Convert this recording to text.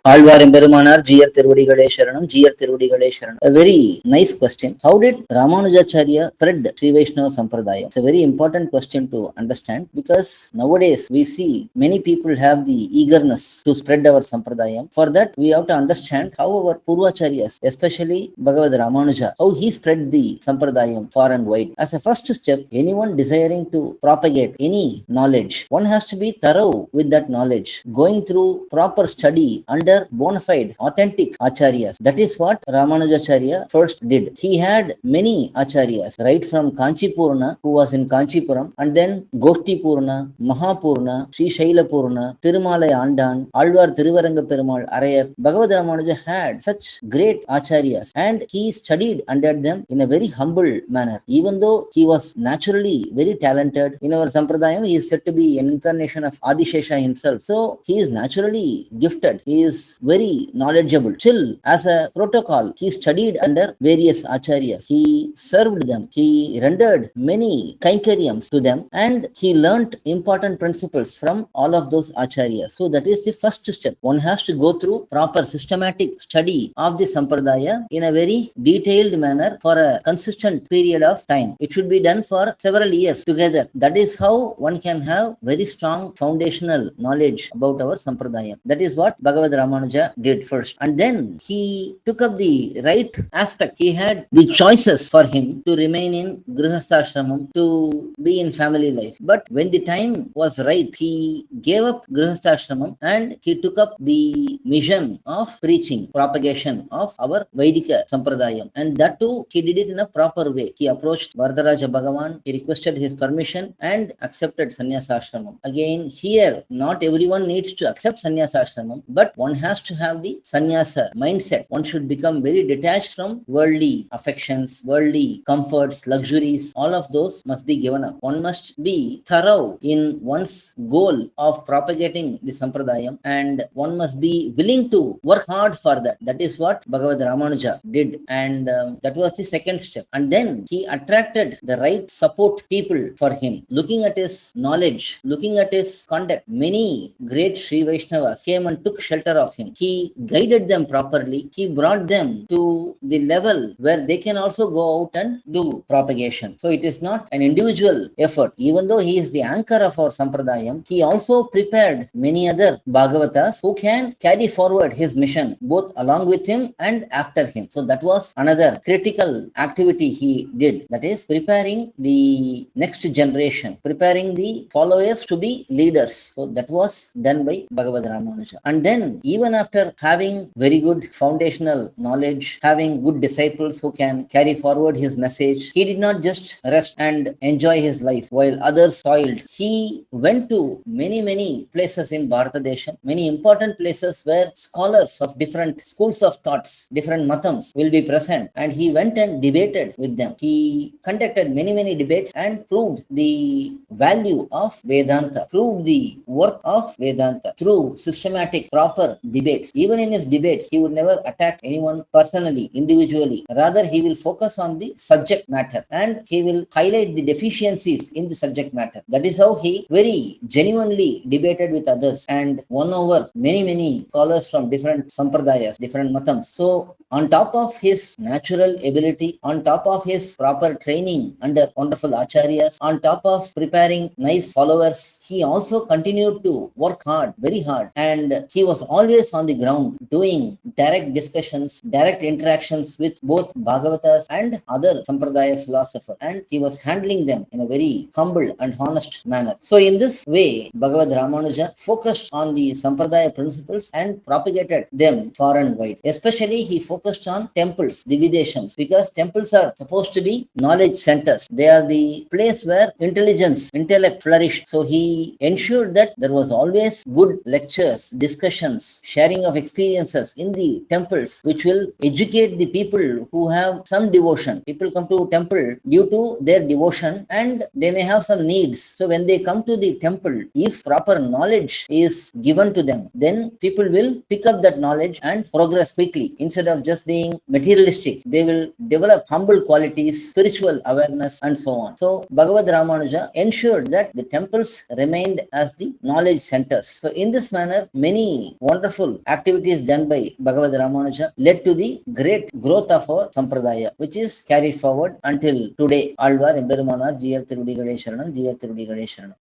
Alvarim Perumanar, Jiyar Tiruvadigalai Sharanam, Jiyar Tiruvadigalai Sharanam. A very nice question. How did Ramanujacharya spread Srivaishnava sampradhAyam? It's a very important question to understand because nowadays we see many people have the eagerness to spread our sampradhAyam. For that, we have to understand how our Purvacharyas, especially Bhagavad Ramanuja, how he spread the sampradhAyam far and wide. As a first step, anyone desiring to propagate any knowledge, one has to be thorough with that knowledge, going through proper study under bona fide, authentic acharyas. That is what Ramanujacharya first did. He had many acharyas, right from Kanchipurna, who was in Kanchipuram, and then Goshtipurna, Mahapurna, Sri Shailapurna, Tirumalai Andan, Alvar Thiruvaranga Perumal Arayar. Bhagavad Ramanuja had such great acharyas and he studied under them in a very humble manner. Even though he was naturally very talented, in our Sampradayam, he is said to be an incarnation of Adishesha himself. So he is naturally gifted. He is very knowledgeable. Still, as a protocol, he studied under various acharyas. He served them. He rendered many kainkaryams to them and he learnt important principles from all of those acharyas. So that is the first step. One has to go through proper systematic study of the sampradaya in a very detailed manner for a consistent period of time. It should be done for several years together. That is how one can have very strong foundational knowledge about our sampradaya. That is what Bhagavad Ramanuja did first. And then he took up the right aspect. He had the choices for him to remain in Grihasthashramam, to be in family life. But when the time was right, he gave up Grihasthashramam and he took up the mission of preaching, propagation of our Vaidika Sampradayam. And that too, he did it in a proper way. He approached Vardaraja Bhagavan, he requested his permission and accepted Sannyasashramam. Again, here, not everyone needs to accept Sannyasashramam, but one has to have the sannyasa mindset. One should become very detached from worldly affections, worldly comforts, luxuries. All of those must be given up. One must be thorough in one's goal of propagating the Sampradayam and one must be willing to work hard for that. That is what Bhagavad Ramanuja did and that was the second step. And then he attracted the right support people for him. Looking at his knowledge, looking at his conduct, many great Sri Vaishnavas came and took shelter of him. He guided them properly. He brought them to the level where they can also go out and do propagation. So it is not an individual effort. Even though he is the anchor of our Sampradayam, he also prepared many other Bhagavatas who can carry forward his mission both along with him and after him. So that was another critical activity he did. That is preparing the next generation, preparing the followers to be leaders. So that was done by Bhagavad Ramanuja. And then even after having very good foundational knowledge, having good disciples who can carry forward his message, he did not just rest and enjoy his life while others toiled. He went to many places in Bharatadesha, many important places where scholars of different schools of thoughts, different matams will be present, and he went and debated with them. He conducted many debates and proved the value of Vedanta, proved the worth of Vedanta through systematic, proper debates. Even in his debates, he would never attack anyone personally, individually. Rather, he will focus on the subject matter and he will highlight the deficiencies in the subject matter. That is how he very genuinely debated with others and won over many scholars from different sampradayas, different matams. So, on top of his natural ability, on top of his proper training under wonderful acharyas, on top of preparing nice followers, he also continued to work hard, very hard, and he was always on the ground doing direct discussions, direct interactions with both Bhagavatas and other Sampradaya philosophers, and he was handling them in a very humble and honest manner. So in this way, Bhagavad Ramanuja focused on the Sampradaya principles and propagated them far and wide. Especially he focused on temples, the Videshams, because temples are supposed to be knowledge centers. They are the place where intellect flourished. So he ensured that there was always good lectures, discussions, sharing of experiences in the the temples which will educate the people who have some devotion. People come to temple due to their devotion and they may have some needs. So when they come to the temple, if proper knowledge is given to them, then people will pick up that knowledge and progress quickly. Instead of just being materialistic, they will develop humble qualities, spiritual awareness, and so on. So Bhagavad Ramanuja ensured that the temples remained as the knowledge centers. So in this manner, many wonderful activities done by Bhagavad Ramanuja led to the great growth of our sampradaya, which is carried forward until today. Alvar Emberumanar Jiyar Tirudi Ganesharanam, Jiyar Tirudi Ganesharanam.